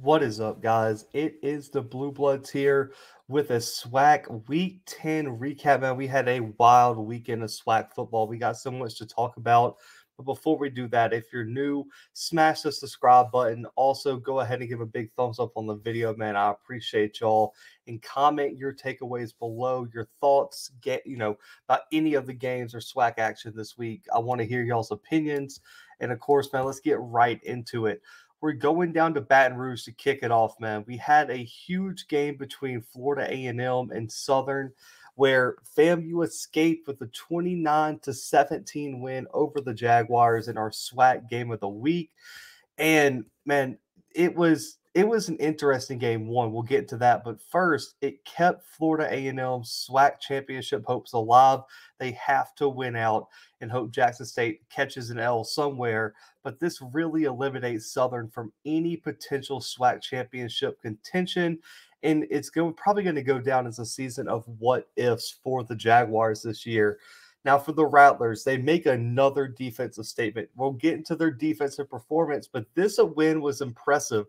What is up, guys? It is the Bluebloods here with a SWAC Week 10 recap. Man, we had a wild weekend of SWAC football. We got so much to talk about. But before we do that, if you're new, smash the subscribe button. Also, go ahead and give a big thumbs up on the video, man. I appreciate y'all. And comment your takeaways below, your thoughts, about any of the games or SWAC action this week. I want to hear y'all's opinions. And of course, man, let's get right into it. We're going down to Baton Rouge to kick it off, man. We had a huge game between Florida A&M and Southern where FAMU escaped with a 29-17 win over the Jaguars in our SWAC game of the week. And, man, it was an interesting game. We'll get to that. But first, it kept Florida A&M's SWAC championship hopes alive. They have to win out and hope Jackson State catches an L somewhere. But this really eliminates Southern from any potential SWAC championship contention. And it's probably going to go down as a season of what ifs for the Jaguars this year. Now, for the Rattlers, they make another defensive statement. We'll get into their defensive performance, but this win was impressive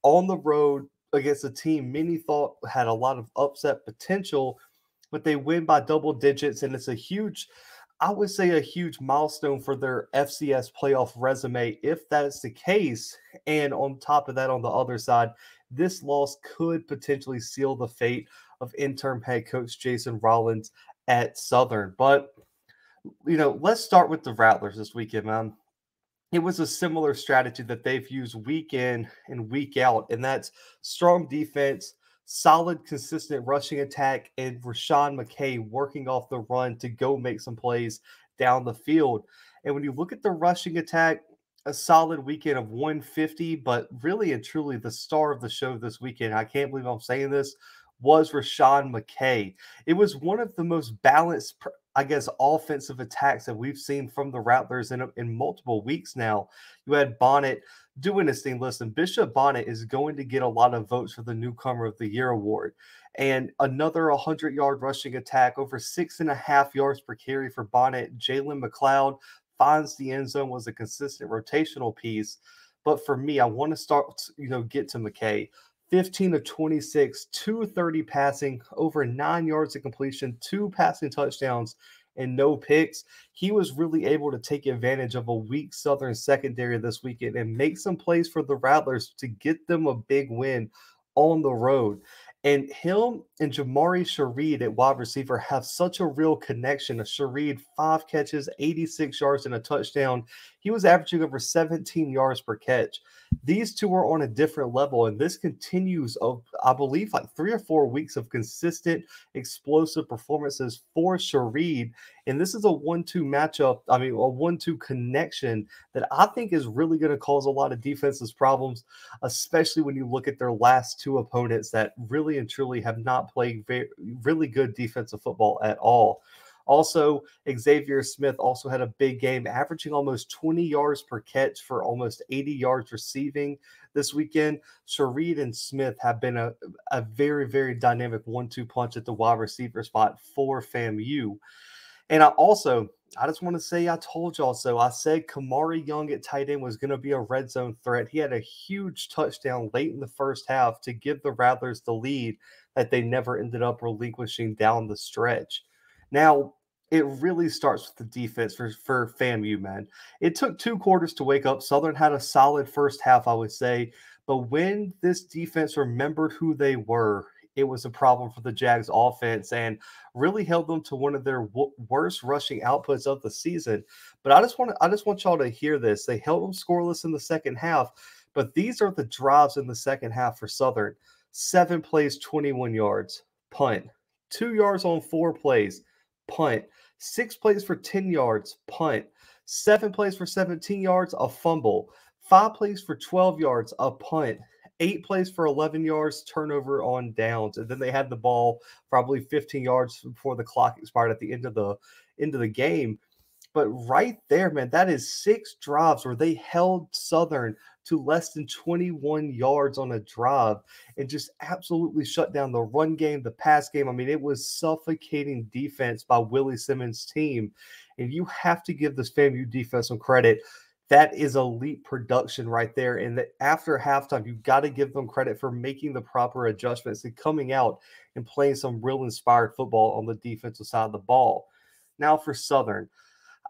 on the road against a team many thought had a lot of upset potential, but they win by double digits, and it's a huge milestone for their FCS playoff resume if that is the case. And on top of that, on the other side, this loss could potentially seal the fate of interim head coach Jason Rollins at Southern. But let's start with the Rattlers this weekend, man. It was a similar strategy that they've used week in and week out, and that's strong defense, solid, consistent rushing attack, and Rashawn McKay working off the run to go make some plays down the field. And when you look at the rushing attack, a solid weekend of 150, but really and truly the star of the show this weekend, I can't believe I'm saying this, was Rashawn McKay. It was one of the most balanced, offensive attacks that we've seen from the Rattlers in multiple weeks now. You had Bonnet doing this thing. Listen, Bishop Bonnet is going to get a lot of votes for the Newcomer of the Year award. And another 100-yard rushing attack, over 6.5 yards per carry for Bonnet. Jalen McLeod finds the end zone, was a consistent rotational piece. But for me, I want to get to McKay. 15 of 26, 230 passing, over 9 yards of completion, 2 passing touchdowns, and no picks. He was really able to take advantage of a weak Southern secondary this weekend and make some plays for the Rattlers to get them a big win on the road. And him and Jamari Shareed at wide receiver have such a real connection. Shareed, 5 catches, 86 yards, and a touchdown. He was averaging over 17 yards per catch. These two are on a different level, and this continues of, I believe, like 3 or 4 weeks of consistent, explosive performances for Shareed. And this is a 1-2 matchup, a 1-2 connection that I think is really going to cause a lot of defensive problems, especially when you look at their last 2 opponents that really and truly have not played really good defensive football at all. Also, Xavier Smith also had a big game, averaging almost 20 yards per catch for almost 80 yards receiving this weekend. Shareed and Smith have been a very, very dynamic 1-2 punch at the wide receiver spot for FAMU. And I just want to say I told y'all so. I said Kamari Young at tight end was going to be a red zone threat. He had a huge touchdown late in the first half to give the Rattlers the lead that they never ended up relinquishing down the stretch. Now, it really starts with the defense for FAMU, man. It took 2 quarters to wake up. Southern had a solid first half, I would say. But when this defense remembered who they were, it was a problem for the Jags offense and really held them to one of their worst rushing outputs of the season. But I just want y'all to hear this. They held them scoreless in the second half, but these are the drives in the second half for Southern. 7 plays, 21 yards, punt. 2 yards on 4 plays, punt. 6 plays for 10 yards, punt. 7 plays for 17 yards, a fumble. 5 plays for 12 yards, a punt. 8 plays for 11 yards, turnover on downs. And then they had the ball probably 15 yards before the clock expired at the end of the game. But right there, man, that is 6 drives where they held Southern to less than 21 yards on a drive and just absolutely shut down the run game, the pass game. I mean, it was suffocating defense by Willie Simmons' team. And you have to give this FAMU defense some credit. that is elite production right there. And that after halftime, you've got to give them credit for making the proper adjustments and coming out and playing some real inspired football on the defensive side of the ball. Now for Southern,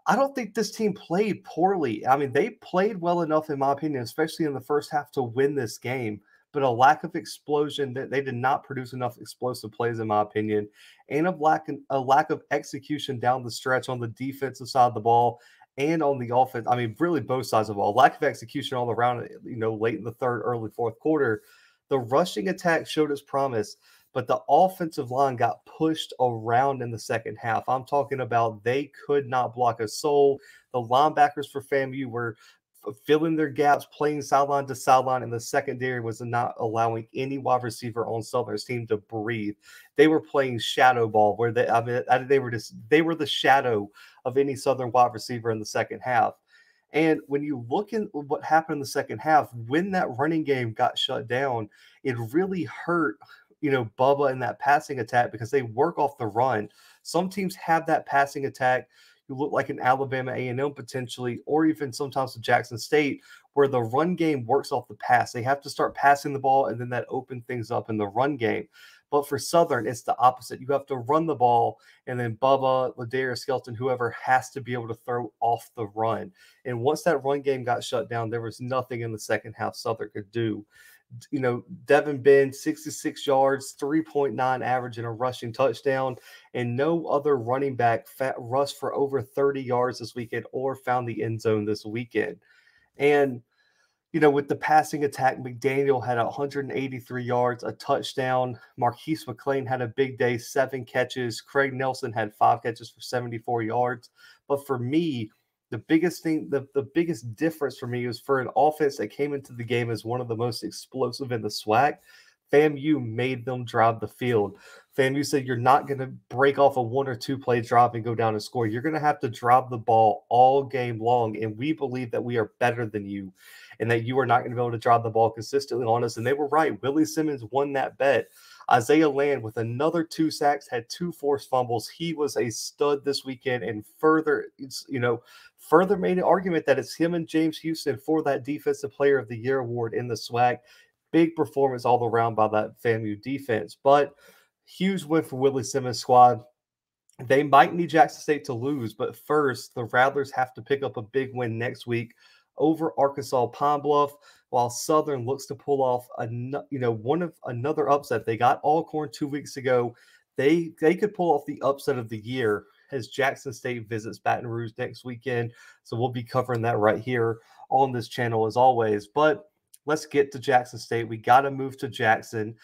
I don't think this team played poorly. I mean, they played well enough, in my opinion, especially in the first half, to win this game. But a lack of explosion, that they did not produce enough explosive plays, in my opinion, and a lack of execution down the stretch on the defensive side of the ball and on the offense. I mean, really both sides of the ball. Lack of execution all around, late in the third, early fourth quarter. The rushing attack showed its promise, but the offensive line got pushed around in the second half. I'm talking about they could not block a soul. The linebackers for FAMU were filling their gaps, playing sideline to sideline, and the secondary was not allowing any wide receiver on Southern's team to breathe. They were playing shadow ball, where they were the shadow of any Southern wide receiver in the second half. And when you look at what happened in the second half, when that running game got shut down, it really hurt, Bubba in that passing attack, because they work off the run. Some teams have that passing attack. You look like an Alabama A&M potentially, or even sometimes to Jackson State, where the run game works off the pass. They have to start passing the ball, and then that opens things up in the run game. But for Southern, it's the opposite. You have to run the ball, and then Bubba, Ladarius Skelton, whoever has to be able to throw off the run. And once that run game got shut down, there was nothing in the second half Southern could do. Devin Ben, 66 yards, 3.9 average, and a rushing touchdown, and no other running back rushed for over 30 yards this weekend or found the end zone this weekend. And with the passing attack, McDaniel had 183 yards, a touchdown. Marquise McLean had a big day, 7 catches. Craig Nelson had 5 catches for 74 yards. But for me, the biggest thing, the biggest difference for me was for an offense that came into the game as one of the most explosive in the SWAC. FAMU made them drive the field. FAMU said, you're not going to break off a 1 or 2 play drive and go down and score. You're going to have to drive the ball all game long, and we believe that we are better than you and that you are not going to be able to drive the ball consistently on us. And they were right. Willie Simmons won that bet. Isaiah Land, with another 2 sacks, had 2 forced fumbles. He was a stud this weekend, and further made an argument that it's him and James Houston for that Defensive Player of the Year award in the SWAC. Big performance all around by that FAMU defense, but huge win for Willie Simmons' squad. They might need Jackson State to lose, but first, the Rattlers have to pick up a big win next week over Arkansas Pine Bluff, while Southern looks to pull off another upset. They got Alcorn 2 weeks ago. They could pull off the upset of the year as Jackson State visits Baton Rouge next weekend. So we'll be covering that right here on this channel as always. But let's get to Jackson State. We got to move to Jackson,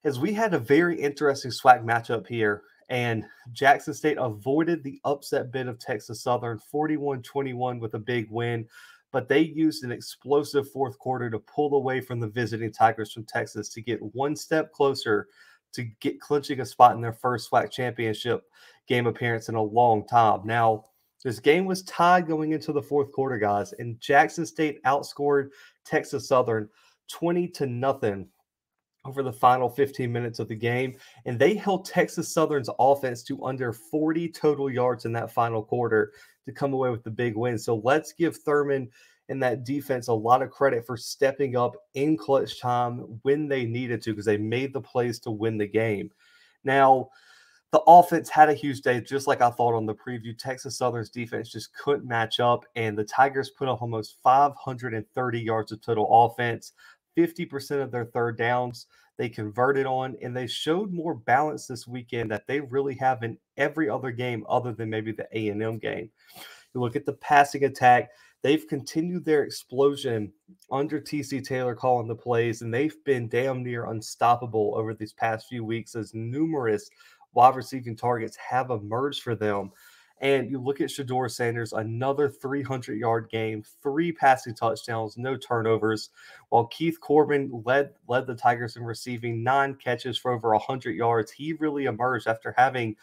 as we had a very interesting SWAC matchup here, and Jackson State avoided the upset bid of Texas Southern, 41-21 with a big win, but they used an explosive fourth quarter to pull away from the visiting Tigers from Texas to get one step closer to get clinching a spot in their first SWAC championship game appearance in a long time. Now, this game was tied going into the fourth quarter, guys, and Jackson State outscored Texas Southern 20-0 over the final 15 minutes of the game, and they held Texas Southern's offense to under 40 total yards in that final quarter to come away with the big win. So let's give Thurman and that defense a lot of credit for stepping up in clutch time when they needed to, because they made the plays to win the game. Now, the offense had a huge day, just like I thought on the preview. Texas Southern's defense just couldn't match up, and the Tigers put up almost 530 yards of total offense, 50% of their third downs they converted on, and they showed more balance this weekend that they really have in every other game other than maybe the A&M game. You look at the passing attack, they've continued their explosion under TC Taylor calling the plays, and they've been damn near unstoppable over these past few weeks as numerous wide receiving targets have emerged for them. And you look at Shador Sanders, another 300-yard game, 3 passing touchdowns, no turnovers, while Keith Corbin led the Tigers in receiving, 9 catches for over 100 yards. He really emerged after having,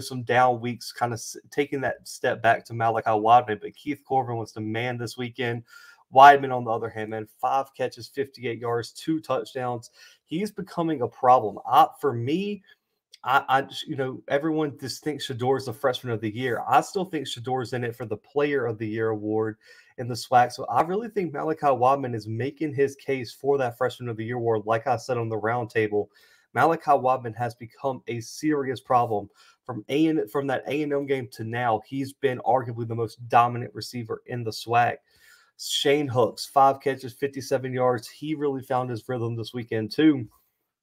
some down weeks, kind of taking that step back to Malachi Wideman. But Keith Corbin was the man this weekend. Wideman, on the other hand, 5 catches, 58 yards, 2 touchdowns. He's becoming a problem. For me, everyone just thinks Shador's the freshman of the year. I still think Shador's in it for the player of the year award in the SWAC. So I really think Malachi Wadman is making his case for that freshman of the year award. Like I said on the roundtable, Malachi Wadman has become a serious problem from that A&M game to now. He's been arguably the most dominant receiver in the SWAC. Shane Hooks, 5 catches, 57 yards. He really found his rhythm this weekend too.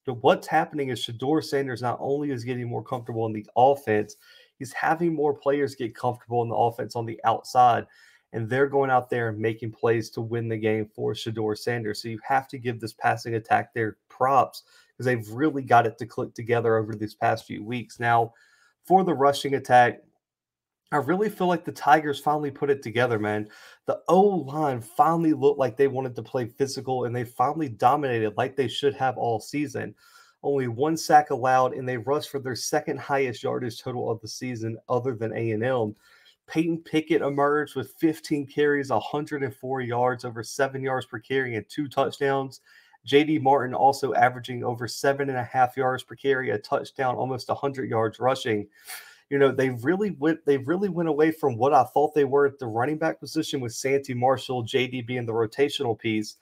But what's happening is Shador Sanders not only is getting more comfortable in the offense, he's having more players get comfortable in the offense on the outside, and they're going out there and making plays to win the game for Shador Sanders. So you have to give this passing attack their props because they've really got it to click together over these past few weeks. Now, for the rushing attack, I really feel like the Tigers finally put it together, man. The O-line finally looked like they wanted to play physical, and they finally dominated like they should have all season. Only 1 sack allowed, and they rushed for their second highest yardage total of the season other than A&M. Peyton Pickett emerged with 15 carries, 104 yards, over 7 yards per carry, and 2 touchdowns. J.D. Martin also averaging over 7.5 yards per carry, a touchdown, almost 100 yards rushing. They really went away from what I thought they were at the running back position with Santee Marshall, JD being the rotational piece.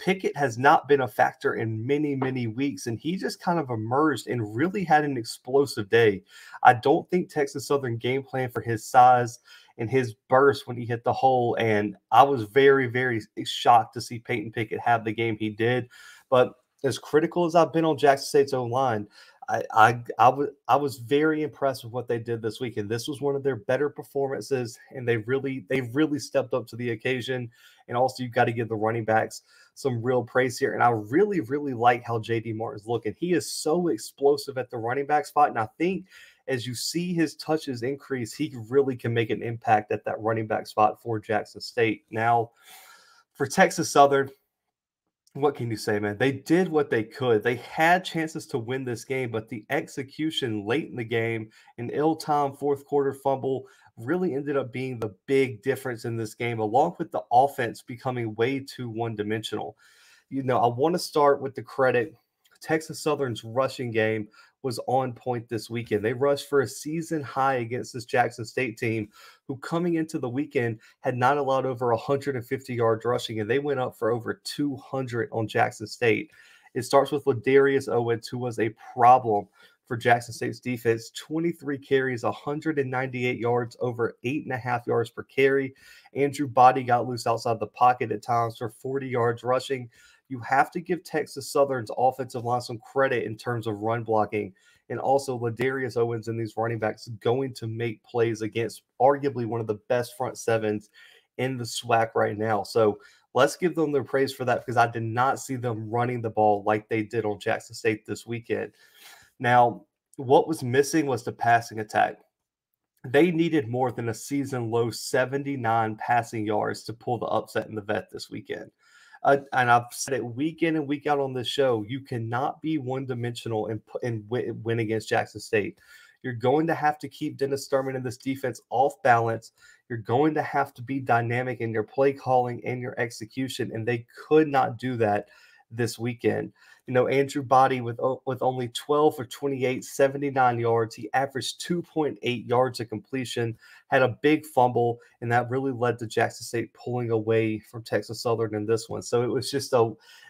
Pickett has not been a factor in many, many weeks, and he just kind of emerged and really had an explosive day. I don't think Texas Southern game plan for his size and his burst when he hit the hole, and I was very, very shocked to see Peyton Pickett have the game he did. But as critical as I've been on Jackson State's O-line, I was very impressed with what they did this weekend. This was one of their better performances, and they really stepped up to the occasion. And also, you've got to give the running backs some real praise here. And I really, really like how J.D. Martin's looking. He is so explosive at the running back spot, and I think as you see his touches increase, he really can make an impact at that running back spot for Jackson State. Now, for Texas Southern, what can you say, man? They did what they could. They had chances to win this game, but the execution late in the game, an ill-timed fourth quarter fumble, really ended up being the big difference in this game, along with the offense becoming way too one-dimensional. I want to start with the credit. Texas Southern's rushing game was on point this weekend. They rushed for a season high against this Jackson State team, who coming into the weekend had not allowed over 150 yards rushing, and they went up for over 200 on Jackson State. It starts with Ladarius Owens, who was a problem for Jackson State's defense. 23 carries, 198 yards, over 8.5 yards per carry. Andrew Body got loose outside the pocket at times for 40 yards rushing. You have to give Texas Southern's offensive line some credit in terms of run blocking. And also, Ladarius Owens and these running backs going to make plays against arguably one of the best front sevens in the SWAC right now. So let's give them their praise for that, because I did not see them running the ball like they did on Jackson State this weekend. Now, what was missing was the passing attack. They needed more than a season-low 79 passing yards to pull the upset in the vet this weekend. And I've said it week in and week out on this show, you cannot be one-dimensional and win against Jackson State. You're going to have to keep Dennis Thurman and this defense off balance. You're going to have to be dynamic in your play calling and your execution, and they could not do that this weekend. Andrew Body with only 12 for 28, 79 yards. He averaged 2.8 yards of completion, had a big fumble, and that really led to Jackson State pulling away from Texas Southern in this one. So it was just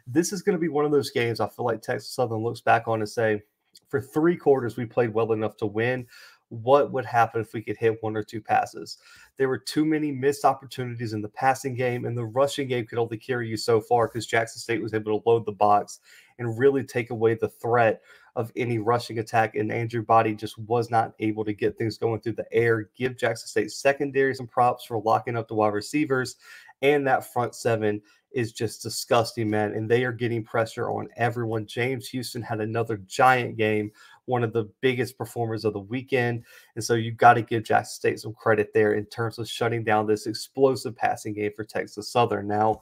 this is going to be one of those games I feel like Texas Southern looks back on and say, for 3 quarters, we played well enough to win. What would happen if we could hit 1 or 2 passes? There were too many missed opportunities in the passing game, and the rushing game could only carry you so far because Jackson State was able to load the box and really take away the threat of any rushing attack, and Andrew Body just was not able to get things going through the air. Give Jackson State secondary some props for locking up the wide receivers, and that front seven is just disgusting, man, and they are getting pressure on everyone. James Houston had another giant game, one of the biggest performers of the weekend, and so you've got to give Jackson State some credit there in terms of shutting down this explosive passing game for Texas Southern. Now,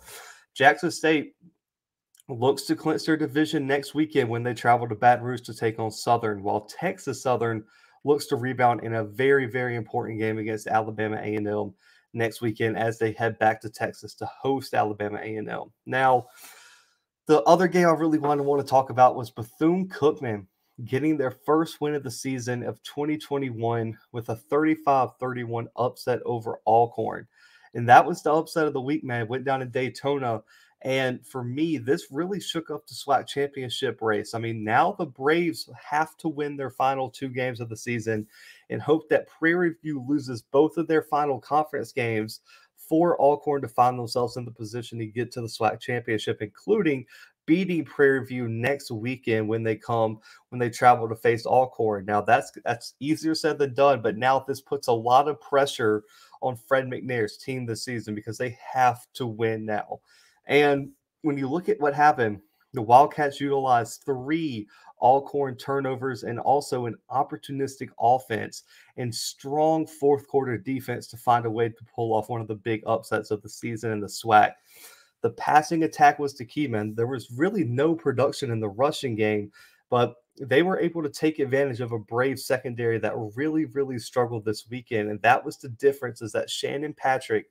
Jackson State looks to clinch their division next weekend when they travel to Baton Rouge to take on Southern, while Texas Southern looks to rebound in a very, very important game against Alabama A&M next weekend as they head back to Texas to host Alabama A&M. Now, the other game I really want to talk about was Bethune Cookman getting their first win of the season of 2021 with a 35-31 upset over Alcorn. And that was the upset of the week, man. It went down in Daytona. And for me, this really shook up the SWAC championship race. I mean, now the Braves have to win their final 2 games of the season and hope that Prairie View loses both of their final conference games for Alcorn to find themselves in the position to get to the SWAC championship, including beating Prairie View next weekend when they travel to face Alcorn. Now that's easier said than done, but now this puts a lot of pressure on Fred McNair's team this season because they have to win now. And when you look at what happened, the Wildcats utilized 3 Alcorn turnovers and also an opportunistic offense and strong fourth quarter defense to find a way to pull off one of the big upsets of the season in the SWAC. The passing attack was the key, man. There was really no production in the rushing game, but they were able to take advantage of a Brave secondary that really, really struggled this weekend. And that was the difference, is that Shannon Patrick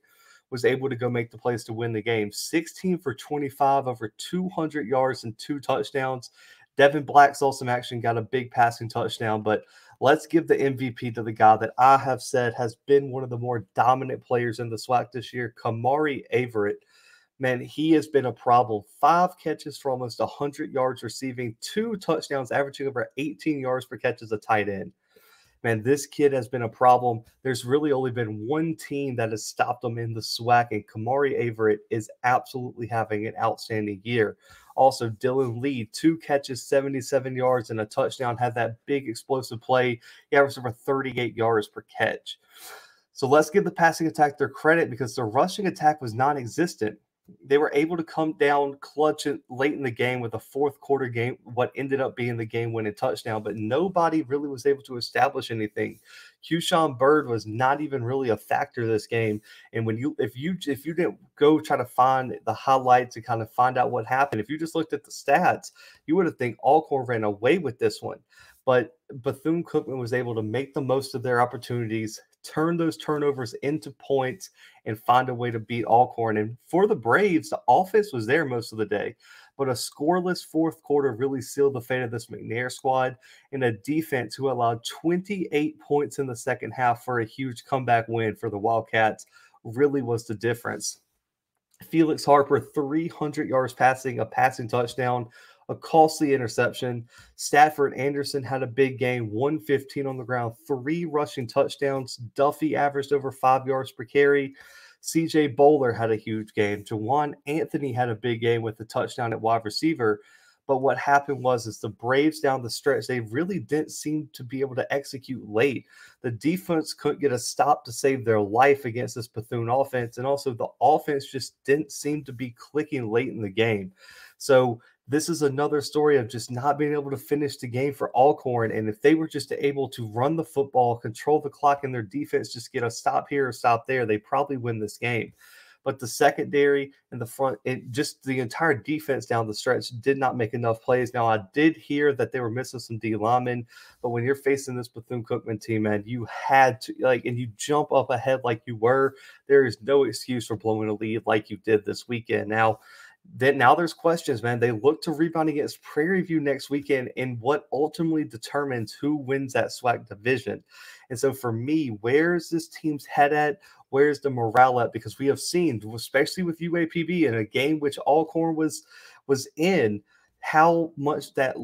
was able to go make the plays to win the game. 16 for 25, over 200 yards and 2 touchdowns. Devin Black saw some action, got a big passing touchdown, but let's give the MVP to the guy that I have said has been one of the more dominant players in the SWAC this year, Kamari Averitt. Man, he has been a problem. 5 catches for almost 100 yards receiving, 2 touchdowns, averaging over 18 yards per catch as a tight end. Man, this kid has been a problem. There's really only been one team that has stopped him in the SWAC, and Kamari Averitt is absolutely having an outstanding year. Also, Dylan Lee, 2 catches, 77 yards, and a touchdown, had that big explosive play. He averaged over 38 yards per catch. So let's give the passing attack their credit because the rushing attack was non-existent. They were able to come down clutch late in the game with a fourth quarter game, what ended up being the game-winning touchdown, but nobody really was able to establish anything. Keyshawn Bird was not even really a factor this game. And if you didn't go try to find the highlights and kind of find out what happened, if you just looked at the stats, you would have think Alcorn ran away with this one. But Bethune Cookman was able to make the most of their opportunities, turn those turnovers into points, and find a way to beat Alcorn. And for the Braves, the offense was there most of the day, but a scoreless fourth quarter really sealed the fate of this McNair squad, and a defense who allowed 28 points in the second half for a huge comeback win for the Wildcats really was the difference. Felix Harper, 300 yards passing, a passing touchdown, a costly interception. Stafford Anderson had a big game, 115 on the ground, 3 rushing touchdowns. Duffy averaged over 5 yards per carry. CJ Bowler had a huge game. Jawan Anthony had a big game with a touchdown at wide receiver. But what happened is the Braves down the stretch, they really didn't seem to be able to execute late. The defense couldn't get a stop to save their life against this Bethune offense. And also the offense just didn't seem to be clicking late in the game. So this is another story of just not being able to finish the game for Alcorn. And if they were just able to run the football, control the clock, and their defense just get a stop here or stop there, they probably win this game. But the secondary and the front, and just the entire defense down the stretch did not make enough plays. Now, I did hear that they were missing some D linemen, but when you're facing this Bethune-Cookman team, man, you had to, and you jump up ahead like you were. There is no excuse for blowing a lead like you did this weekend. Now there's questions, man. They look to rebound against Prairie View next weekend, and what ultimately determines who wins that SWAC division. And so for me, where's this team's head at? Where's the morale at? Because we have seen, especially with UAPB in a game which Alcorn was in, how much that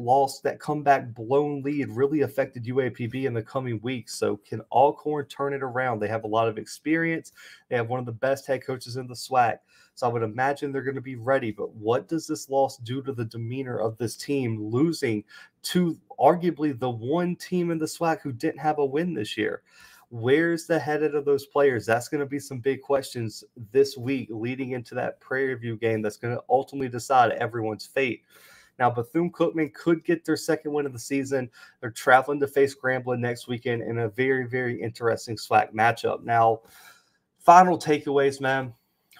comeback blown lead really affected UAPB in the coming weeks. So can Alcorn turn it around? They have a lot of experience. They have one of the best head coaches in the SWAC. So I would imagine they're going to be ready. But what does this loss do to the demeanor of this team, losing to arguably the one team in the SWAC who didn't have a win this year? Where's the head of those players? That's going to be some big questions this week leading into that Prairie View game that's going to ultimately decide everyone's fate. Now, Bethune-Cookman could get their second win of the season. They're traveling to face Grambling next weekend in a very, very interesting SWAC matchup. Now, final takeaways, man,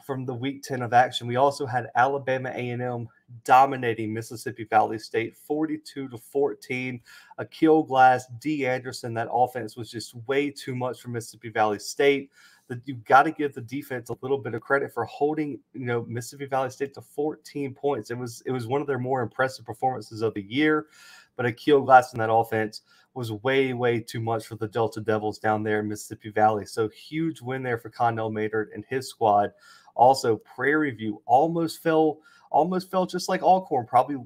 from the Week 10 of action. We also had Alabama A&M dominating Mississippi Valley State 42-14. Akil Glass, D. Anderson, that offense was just way too much for Mississippi Valley State. that you've got to give the defense a little bit of credit for holding, Mississippi Valley State to 14 points. It was one of their more impressive performances of the year, but Akil Glass in that offense was way, way too much for the Delta Devils down there in Mississippi Valley. So huge win there for Connell Maynard and his squad. Also, Prairie View almost fell just like Alcorn. Probably,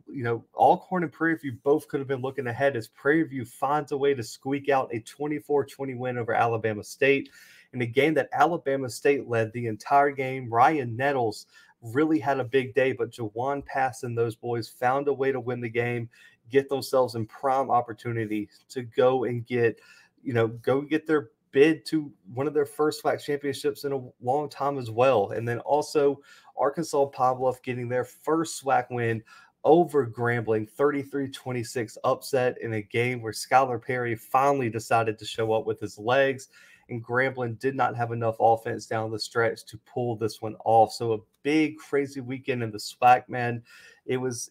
Alcorn and Prairie View both could have been looking ahead as Prairie View finds a way to squeak out a 24-20 win over Alabama State in a game that Alabama State led the entire game. Ryan Nettles really had a big day, but Jawan Pass and those boys found a way to win the game, get themselves in prime opportunity to go and get their bid to one of their first SWAC championships in a long time as well. And then also Arkansas Pine Bluff getting their first SWAC win over Grambling, 33-26 upset in a game where Skylar Perry finally decided to show up with his legs, and Grambling did not have enough offense down the stretch to pull this one off. So a big, crazy weekend in the SWAC, man. It was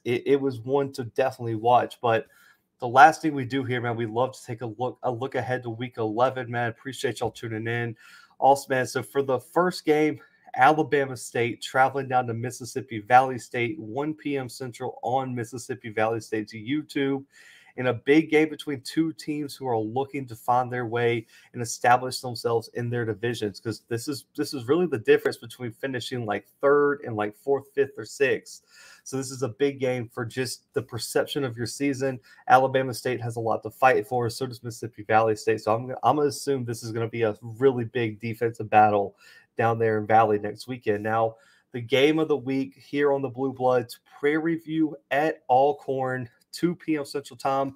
one to definitely watch. But the last thing we do here, man, we love to take a look ahead to week 11, man. Appreciate y'all tuning in. Also, man, so for the first game, Alabama State traveling down to Mississippi Valley State, 1 p.m. Central on Mississippi Valley State's YouTube, in a big game between two teams who are looking to find their way and establish themselves in their divisions. Because this is really the difference between finishing like third and like fourth, fifth, or sixth. So this is a big game for just the perception of your season. Alabama State has a lot to fight for. So does Mississippi Valley State. So I'm gonna assume this is going to be a really big defensive battle down there in Valley next weekend. Now, the game of the week here on the Blue Bloods, Prairie View at Alcorn, 2 p.m. Central Time.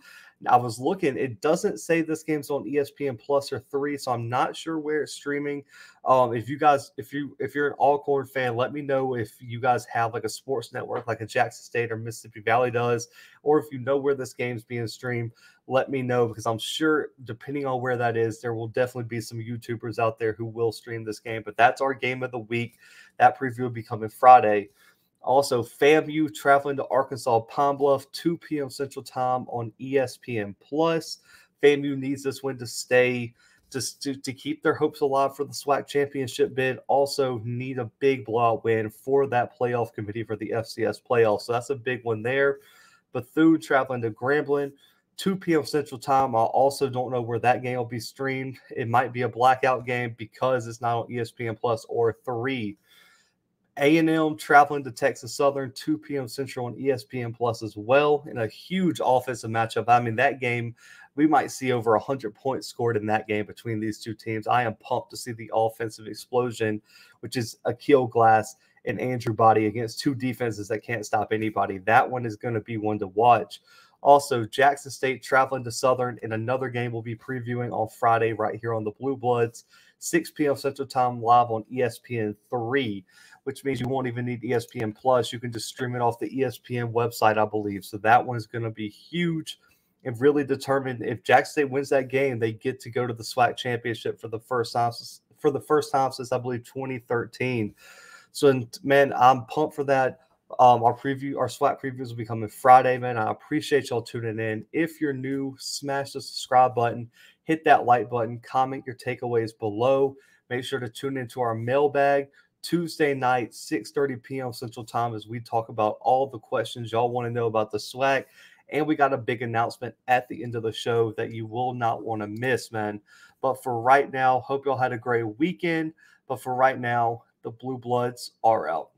I was looking, it doesn't say this game's on ESPN Plus or 3, so I'm not sure where it's streaming. If you're an Alcorn fan, let me know if you guys have like a sports network like a Jackson State or Mississippi Valley does, or if you know where this game's being streamed, let me know, because I'm sure depending on where that is, there will definitely be some YouTubers out there who will stream this game. But that's our game of the week. That preview will be coming Friday. Also, FAMU traveling to Arkansas Pine Bluff, 2 p.m. Central Time on ESPN Plus. FAMU needs this win to stay, to keep their hopes alive for the SWAC championship bid. Also need a big blowout win for that playoff committee for the FCS Playoff. So that's a big one there. Bethune traveling to Grambling, 2 p.m. Central Time. I also don't know where that game will be streamed. It might be a blackout game because it's not on ESPN Plus or 3. A&M traveling to Texas Southern, 2 p.m. Central on ESPN Plus as well, in a huge offensive matchup. I mean, that game, we might see over 100 points scored in that game between these two teams. I am pumped to see the offensive explosion, which is Akil Glass and Andrew Body against two defenses that can't stop anybody. That one is going to be one to watch. Also, Jackson State traveling to Southern in another game we'll be previewing on Friday right here on the Blue Bloods, 6 p.m. Central Time live on ESPN 3, which means you won't even need ESPN Plus. You can just stream it off the ESPN website, I believe. So that one is going to be huge and really determine if Jackson State wins that game, they get to go to the SWAC championship for the first time since I believe 2013. So, man, I'm pumped for that. Our SWAC previews will be coming Friday, man. I appreciate y'all tuning in. If you're new, smash the subscribe button, hit that like button, comment your takeaways below. Make sure to tune into our mailbag Tuesday night, 6:30 p.m. Central Time, as we talk about all the questions y'all want to know about the SWAC. And we got a big announcement at the end of the show that you will not want to miss, man. But for right now, hope y'all had a great weekend. But for right now, the Blue Bloods are out.